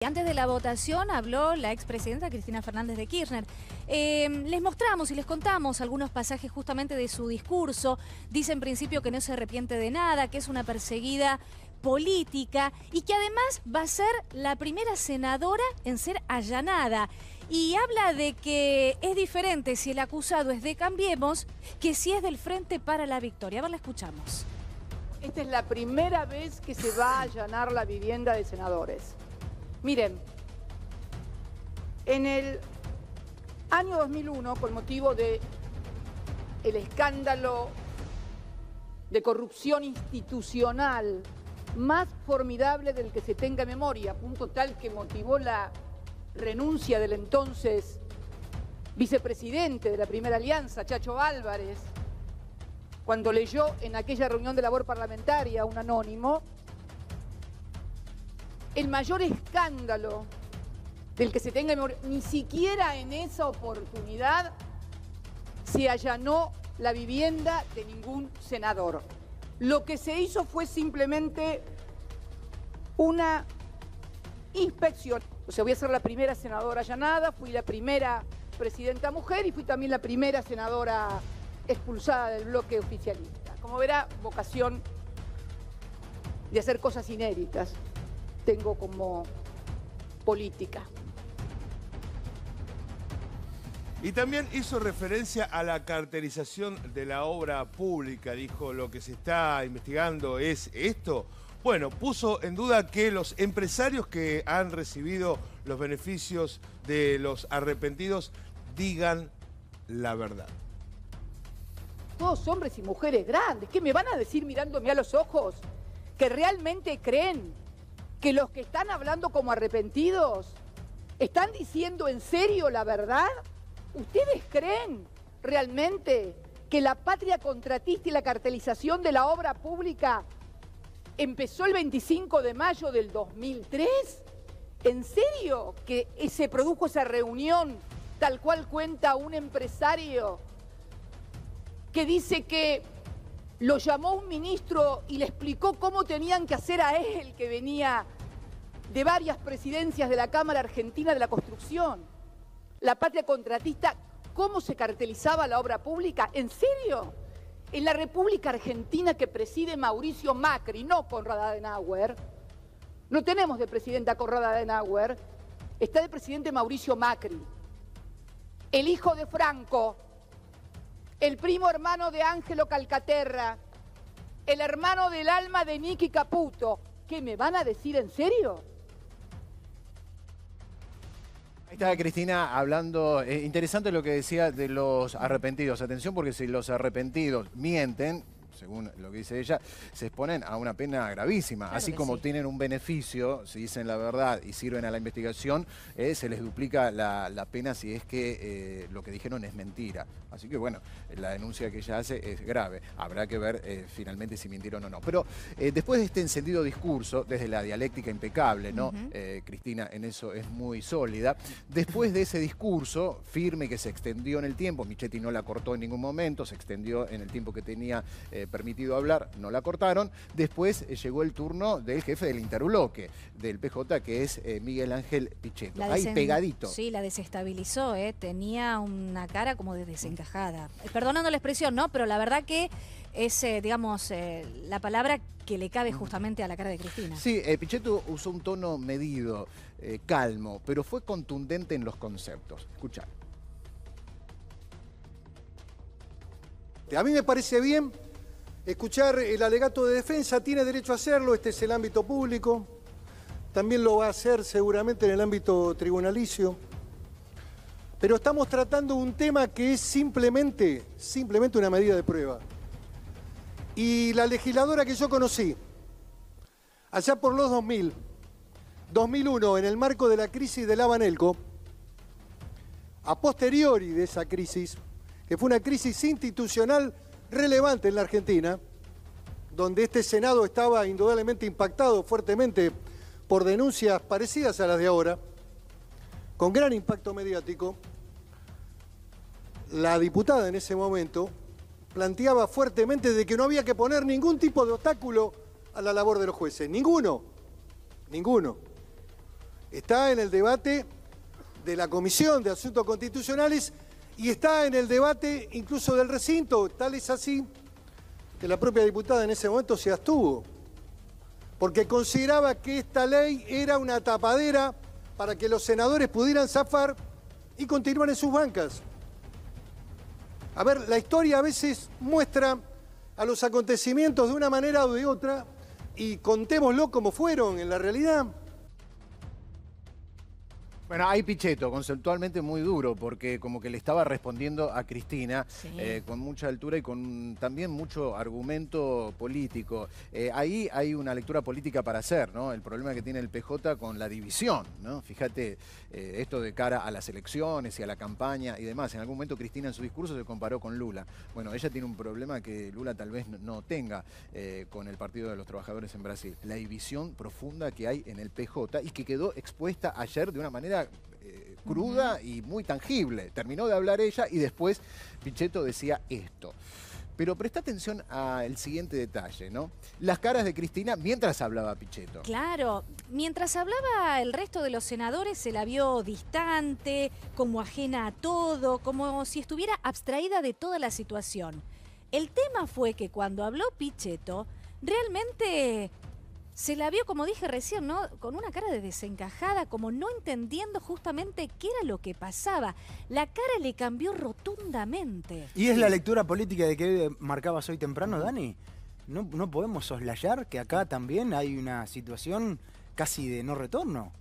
Antes de la votación habló la expresidenta Cristina Fernández de Kirchner. Les mostramos y les contamos algunos pasajes justamente de su discurso. Dice en principio que no se arrepiente de nada, que es una perseguida política y que además va a ser la primera senadora en ser allanada. Y habla de que es diferente si el acusado es de Cambiemos que si es del Frente para la Victoria. A ver, la escuchamos. Esta es la primera vez que se va a allanar la vivienda de senadores. Miren, en el año 2001, con motivo del escándalo de corrupción institucional más formidable del que se tenga memoria, a punto tal que motivó la renuncia del entonces vicepresidente de la Primera Alianza, Chacho Álvarez, cuando leyó en aquella reunión de labor parlamentaria un anónimo, el mayor escándalo del que se tenga memoria, ni siquiera en esa oportunidad se allanó la vivienda de ningún senador. Lo que se hizo fue simplemente una inspección. O sea, voy a ser la primera senadora allanada, fui la primera presidenta mujer y fui también la primera senadora expulsada del bloque oficialista. Como verá, vocación de hacer cosas inéditas tengo como política. Y también hizo referencia a la cartelización de la obra pública. Dijo, lo que se está investigando es esto. Bueno, puso en duda que los empresarios que han recibido los beneficios de los arrepentidos digan la verdad. Todos hombres y mujeres grandes, ¿qué me van a decir mirándome a los ojos? ¿Que realmente creen que los que están hablando como arrepentidos están diciendo en serio la verdad? ¿Ustedes creen realmente que la patria contratista y la cartelización de la obra pública empezó el 25 de mayo del 2003? ¿En serio que se produjo esa reunión tal cual cuenta un empresario que dice que lo llamó un ministro y le explicó cómo tenían que hacer a él, que venía de varias presidencias de la Cámara Argentina de la Construcción? La patria contratista, ¿cómo se cartelizaba la obra pública? ¿En serio? En la República Argentina que preside Mauricio Macri, no Konrad Adenauer, no tenemos de presidenta a Konrad Adenauer, está de presidente Mauricio Macri, el hijo de Franco, el primo hermano de Ángelo Calcaterra, el hermano del alma de Nicky Caputo. ¿Qué me van a decir en serio? Ahí está Cristina hablando, interesante lo que decía de los arrepentidos. Atención, porque si los arrepentidos mienten, según lo que dice ella, se exponen a una pena gravísima. Claro, así como sí. tienen un beneficio, si dicen la verdad y sirven a la investigación, se les duplica la pena si es que lo que dijeron es mentira. Así que bueno, la denuncia que ella hace es grave. Habrá que ver finalmente si mintieron o no. Pero después de este encendido discurso, desde la dialéctica impecable, ¿no? Cristina en eso es muy sólida. Después de ese discurso firme que se extendió en el tiempo, Michetti no la cortó en ningún momento, se extendió en el tiempo que tenía permitido hablar, no la cortaron. Después llegó el turno del jefe del interbloque del PJ, que es Miguel Ángel Pichetto. Ahí pegadito. Sí, la desestabilizó, tenía una cara como de desencajada. Perdonando la expresión, ¿no? Pero la verdad que es, digamos, la palabra que le cabe justamente a la cara de Cristina. Sí, Pichetto usó un tono medido, calmo, pero fue contundente en los conceptos. Escuchá. A mí me parece bien escuchar el alegato de defensa, tiene derecho a hacerlo, este es el ámbito público, también lo va a hacer seguramente en el ámbito tribunalicio, pero estamos tratando un tema que es simplemente una medida de prueba. Y la legisladora que yo conocí, allá por los 2001, en el marco de la crisis del Abanelco, a posteriori de esa crisis, que fue una crisis institucional relevante en la Argentina, donde este Senado estaba indudablemente impactado fuertemente por denuncias parecidas a las de ahora, con gran impacto mediático. La diputada en ese momento planteaba fuertemente de que no había que poner ningún tipo de obstáculo a la labor de los jueces, ninguno. está en el debate de la Comisión de Asuntos Constitucionales y está en el debate incluso del recinto. Tal es así que la propia diputada en ese momento se abstuvo, porque consideraba que esta ley era una tapadera para que los senadores pudieran zafar y continuar en sus bancas. A ver, la historia a veces muestra a los acontecimientos de una manera o de otra y contémoslo como fueron en la realidad. Bueno, hay Pichetto, conceptualmente muy duro, porque como que le estaba respondiendo a Cristina Sí. con mucha altura y con también mucho argumento político. Ahí hay una lectura política para hacer, ¿no? El problema que tiene el PJ con la división, ¿no? Fíjate, esto de cara a las elecciones y a la campaña y demás. En algún momento Cristina en su discurso se comparó con Lula. Bueno, ella tiene un problema que Lula tal vez no tenga con el Partido de los Trabajadores en Brasil. La división profunda que hay en el PJ y que quedó expuesta ayer de una manera cruda y muy tangible. Terminó de hablar ella y después Pichetto decía esto. Pero presta atención al siguiente detalle, ¿no? Las caras de Cristina mientras hablaba Pichetto. Claro, mientras hablaba el resto de los senadores se la vio distante, como ajena a todo, como si estuviera abstraída de toda la situación. El tema fue que cuando habló Pichetto, realmente se la vio, como dije recién, ¿no? Con una cara de desencajada, como no entendiendo justamente qué era lo que pasaba. La cara le cambió rotundamente. ¿Y es la lectura política de que marcabas hoy temprano, Dani? No podemos soslayar que acá también hay una situación casi de no retorno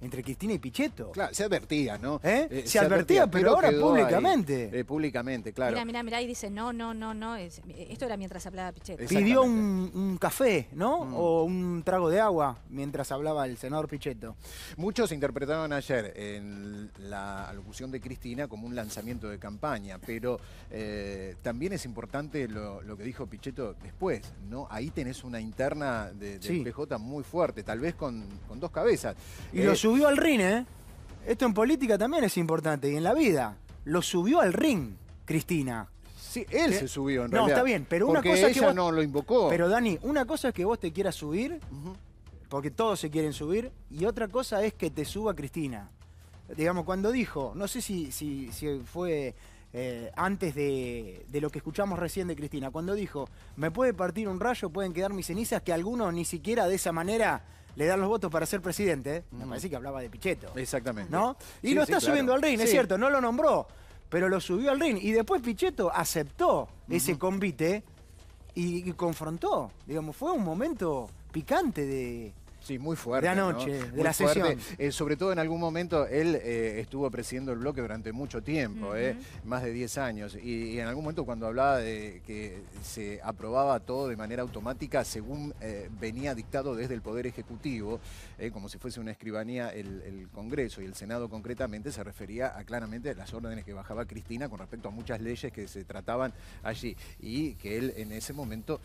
entre Cristina y Pichetto. Claro, se advertía, ¿no? Se advertía, pero ahora quedó públicamente. ahí, públicamente, claro. Mirá, y dice, no. Esto era mientras hablaba Pichetto. Pidió un café, ¿no? O un trago de agua mientras hablaba el senador Pichetto. Muchos interpretaron ayer en la alocución de Cristina como un lanzamiento de campaña, pero también es importante lo que dijo Pichetto después, ¿no? Ahí tenés una interna del PJ muy fuerte, tal vez con dos cabezas. Y lo subió al ring, ¿eh? Esto en política también es importante y en la vida. Lo subió al ring, Cristina. Sí, él se subió en realidad. No, está bien, pero una porque cosa es que ella vos... no lo invocó. Pero Dani, una cosa es que vos te quieras subir, porque todos se quieren subir, y otra cosa es que te suba Cristina. Digamos, cuando dijo, no sé si fue antes de lo que escuchamos recién de Cristina, cuando dijo, me puede partir un rayo, pueden quedar mis cenizas, que algunos ni siquiera de esa manera le dan los votos para ser presidente, ¿eh? Me parece que hablaba de Pichetto. Exactamente. ¿No? Y Sí, lo sí, está subiendo claro. al ring, es cierto, no lo nombró, pero lo subió al ring. Y después Pichetto aceptó ese convite y confrontó. Digamos, fue un momento picante de... Sí, muy fuerte. De anoche, ¿no? de Muy la fuerte. sesión. Sobre todo en algún momento él estuvo presidiendo el bloque durante mucho tiempo, más de 10 años. Y en algún momento cuando hablaba de que se aprobaba todo de manera automática según venía dictado desde el Poder Ejecutivo, como si fuese una escribanía el Congreso y el Senado concretamente, se refería a claramente a las órdenes que bajaba Cristina con respecto a muchas leyes que se trataban allí. Y que él en ese momento,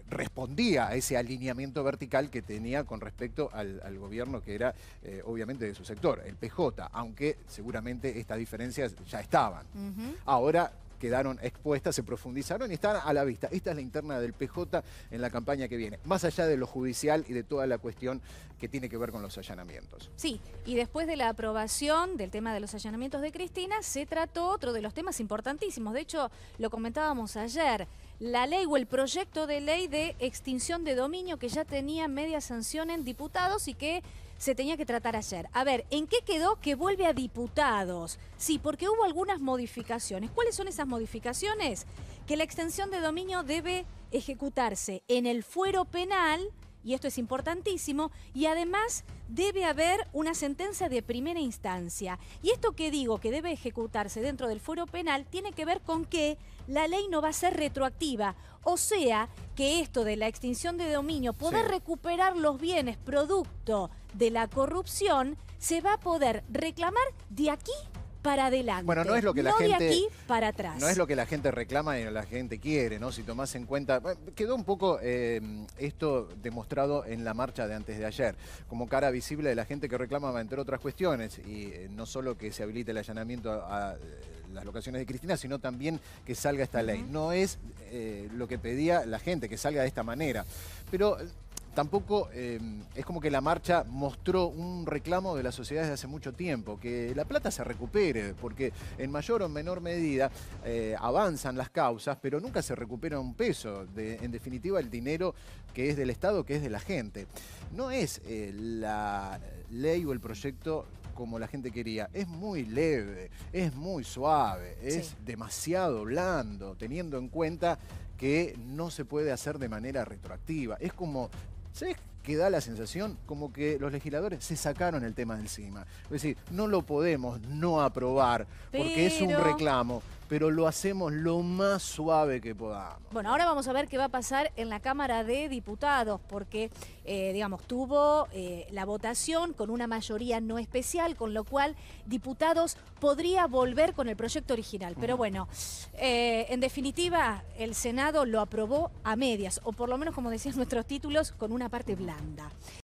respondía a ese alineamiento vertical que tenía con respecto al gobierno que era obviamente de su sector, el PJ, aunque seguramente estas diferencias ya estaban. Ahora quedaron expuestas, se profundizaron y están a la vista. Esta es la interna del PJ en la campaña que viene, más allá de lo judicial y de toda la cuestión que tiene que ver con los allanamientos. Sí, y después de la aprobación del tema de los allanamientos de Cristina, se trató otro de los temas importantísimos. De hecho, lo comentábamos ayer, la ley o el proyecto de ley de extinción de dominio que ya tenía media sanción en diputados y que se tenía que tratar ayer. A ver, ¿en qué quedó que vuelve a diputados? Sí, porque hubo algunas modificaciones. ¿Cuáles son esas modificaciones? Que la extensión de dominio debe ejecutarse en el fuero penal, y esto es importantísimo, y además debe haber una sentencia de primera instancia. Y esto que digo, que debe ejecutarse dentro del fuero penal, tiene que ver con que la ley no va a ser retroactiva. O sea, que esto de la extinción de dominio, poder recuperar los bienes producto de la corrupción, se va a poder reclamar de aquí para adelante. Bueno, no es lo que la gente... de aquí para atrás. No es lo que la gente reclama y la gente quiere, ¿no? Si tomás en cuenta... Quedó un poco esto demostrado en la marcha de antes de ayer, como cara visible de la gente que reclama, entre otras cuestiones, y no solo que se habilite el allanamiento a las locaciones de Cristina, sino también que salga esta ley. No es lo que pedía la gente, que salga de esta manera. Pero tampoco es como que la marcha mostró un reclamo de la sociedad desde hace mucho tiempo, que la plata se recupere, porque en mayor o menor medida avanzan las causas, pero nunca se recupera un peso. En definitiva, el dinero que es del Estado, que es de la gente. No es la ley o el proyecto como la gente quería, es muy leve, es muy suave, es demasiado blando, teniendo en cuenta que no se puede hacer de manera retroactiva. Es como, ¿sabes qué da la sensación? Como que los legisladores se sacaron el tema de encima. Es decir, no lo podemos no aprobar porque es un reclamo, pero lo hacemos lo más suave que podamos. Bueno, ahora vamos a ver qué va a pasar en la Cámara de Diputados, porque, digamos, tuvo la votación con una mayoría no especial, con lo cual Diputados podría volver con el proyecto original. Pero bueno, en definitiva, el Senado lo aprobó a medias, o por lo menos, como decían nuestros títulos, con una parte blanda.